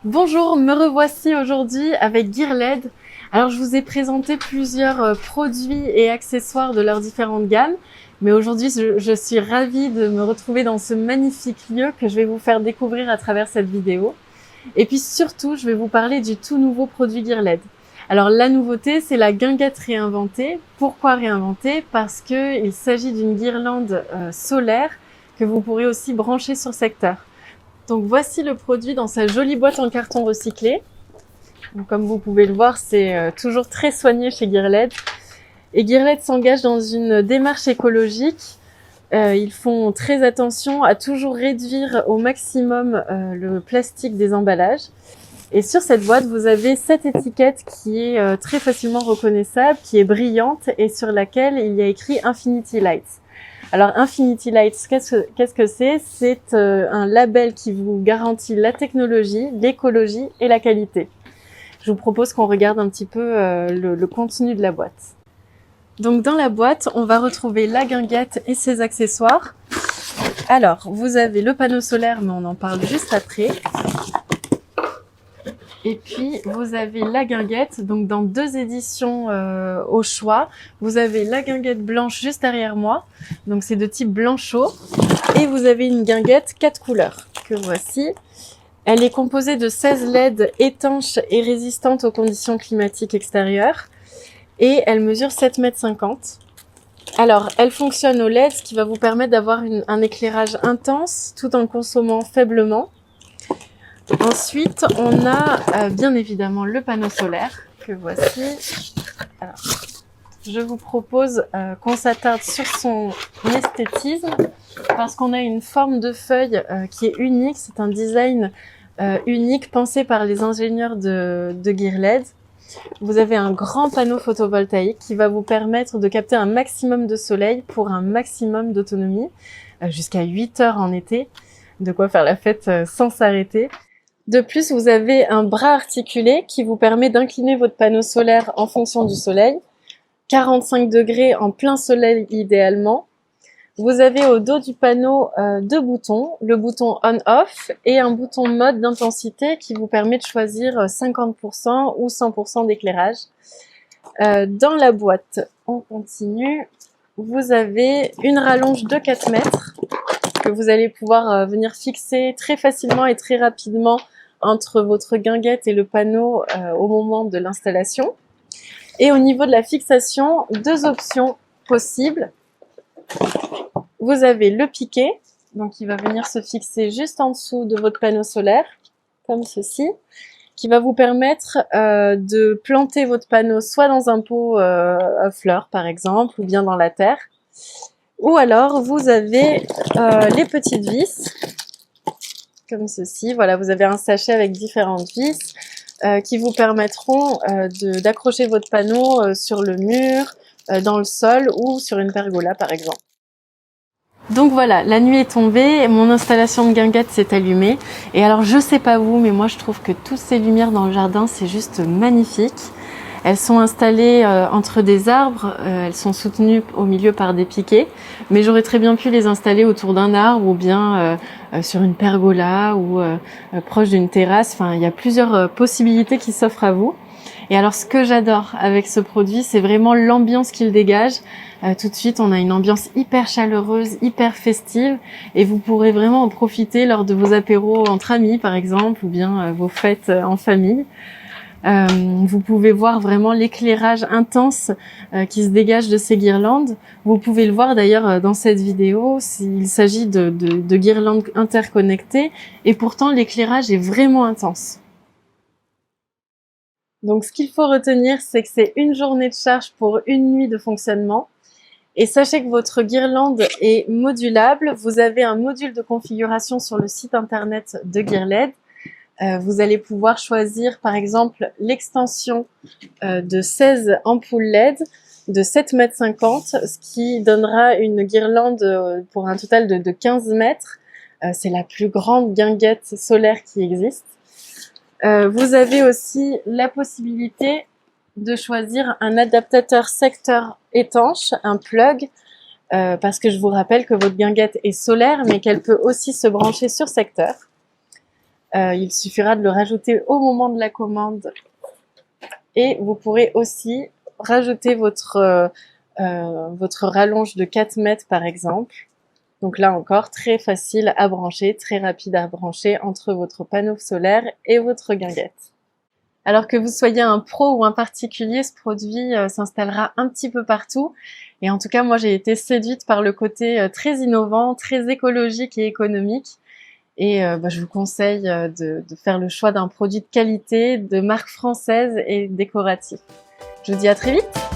Bonjour, me revoici aujourd'hui avec Gearled. Alors je vous ai présenté plusieurs produits et accessoires de leurs différentes gammes, mais aujourd'hui je suis ravie de me retrouver dans ce magnifique lieu que je vais vous faire découvrir à travers cette vidéo. Et puis surtout, je vais vous parler du tout nouveau produit Gearled. Alors la nouveauté, c'est la guinguette réinventée. Pourquoi réinventée? Parce que il s'agit d'une guirlande solaire que vous pourrez aussi brancher sur secteur. Donc voici le produit dans sa jolie boîte en carton recyclé. Donc, comme vous pouvez le voir, c'est toujours très soigné chez Gearled. Et Gearled s'engage dans une démarche écologique. Ils font très attention à toujours réduire au maximum le plastique des emballages. Et sur cette boîte, vous avez cette étiquette qui est très facilement reconnaissable, qui est brillante et sur laquelle il y a écrit Infinity Lights. Alors Infinity Lights, qu'est-ce que c'est? C'est un label qui vous garantit la technologie, l'écologie et la qualité. Je vous propose qu'on regarde un petit peu le contenu de la boîte. Donc dans la boîte, on va retrouver la guinguette et ses accessoires. Alors, vous avez le panneau solaire, mais on en parle juste après. Et puis, vous avez la guinguette, donc dans deux éditions au choix. Vous avez la guinguette blanche juste derrière moi, donc c'est de type blanc chaud. Et vous avez une guinguette 4 couleurs, que voici. Elle est composée de 16 LED étanches et résistantes aux conditions climatiques extérieures. Et elle mesure 7,50 m. Alors, elle fonctionne au LED, ce qui va vous permettre d'avoir un éclairage intense, tout en consommant faiblement. Ensuite, on a bien évidemment le panneau solaire que voici. Alors, je vous propose qu'on s'attarde sur son esthétisme parce qu'on a une forme de feuille qui est unique. C'est un design unique pensé par les ingénieurs de Gearled. Vous avez un grand panneau photovoltaïque qui va vous permettre de capter un maximum de soleil pour un maximum d'autonomie, jusqu'à 8 heures en été, de quoi faire la fête sans s'arrêter. De plus, vous avez un bras articulé qui vous permet d'incliner votre panneau solaire en fonction du soleil. 45 degrés en plein soleil idéalement. Vous avez au dos du panneau deux boutons, le bouton on-off et un bouton mode d'intensité qui vous permet de choisir 50% ou 100% d'éclairage. Dans la boîte, on continue. Vous avez une rallonge de 4 mètres que vous allez pouvoir venir fixer très facilement et très rapidement entre votre guinguette et le panneau au moment de l'installation. Et au niveau de la fixation, deux options possibles. Vous avez le piquet, donc il va venir se fixer juste en dessous de votre panneau solaire, comme ceci, qui va vous permettre de planter votre panneau soit dans un pot à fleurs par exemple, ou bien dans la terre. Ou alors vous avez les petites vis, comme ceci. Voilà, vous avez un sachet avec différentes vis qui vous permettront d'accrocher votre panneau sur le mur, dans le sol ou sur une pergola par exemple. Donc voilà, la nuit est tombée, mon installation de guinguette s'est allumée. Et alors je sais pas vous, mais moi je trouve que toutes ces lumières dans le jardin, c'est juste magnifique. Elles sont installées entre des arbres, elles sont soutenues au milieu par des piquets, mais j'aurais très bien pu les installer autour d'un arbre ou bien sur une pergola ou proche d'une terrasse. Enfin, il y a plusieurs possibilités qui s'offrent à vous. Et alors, ce que j'adore avec ce produit, c'est vraiment l'ambiance qu'il dégage. Tout de suite, on a une ambiance hyper chaleureuse, hyper festive, et vous pourrez vraiment en profiter lors de vos apéros entre amis, par exemple, ou bien vos fêtes en famille. Vous pouvez voir vraiment l'éclairage intense qui se dégage de ces guirlandes. Vous pouvez le voir d'ailleurs dans cette vidéo, il s'agit de guirlandes interconnectées, et pourtant l'éclairage est vraiment intense. Donc ce qu'il faut retenir, c'est que c'est une journée de charge pour une nuit de fonctionnement. Et sachez que votre guirlande est modulable. Vous avez un module de configuration sur le site internet de Gearled. Vous allez pouvoir choisir par exemple l'extension de 16 ampoules LED de 7,50 m, ce qui donnera une guirlande pour un total de 15 mètres. C'est la plus grande guinguette solaire qui existe. Vous avez aussi la possibilité de choisir un adaptateur secteur étanche, un plug, parce que je vous rappelle que votre guinguette est solaire, mais qu'elle peut aussi se brancher sur secteur. Il suffira de le rajouter au moment de la commande. Et vous pourrez aussi rajouter votre rallonge de 4 mètres par exemple. Donc là encore, très facile à brancher, très rapide à brancher entre votre panneau solaire et votre guinguette. Alors que vous soyez un pro ou un particulier, ce produit s'installera un petit peu partout. Et en tout cas, moi, j'ai été séduite par le côté très innovant, très écologique et économique. Et je vous conseille de faire le choix d'un produit de qualité, de marque française et décoratif. Je vous dis à très vite!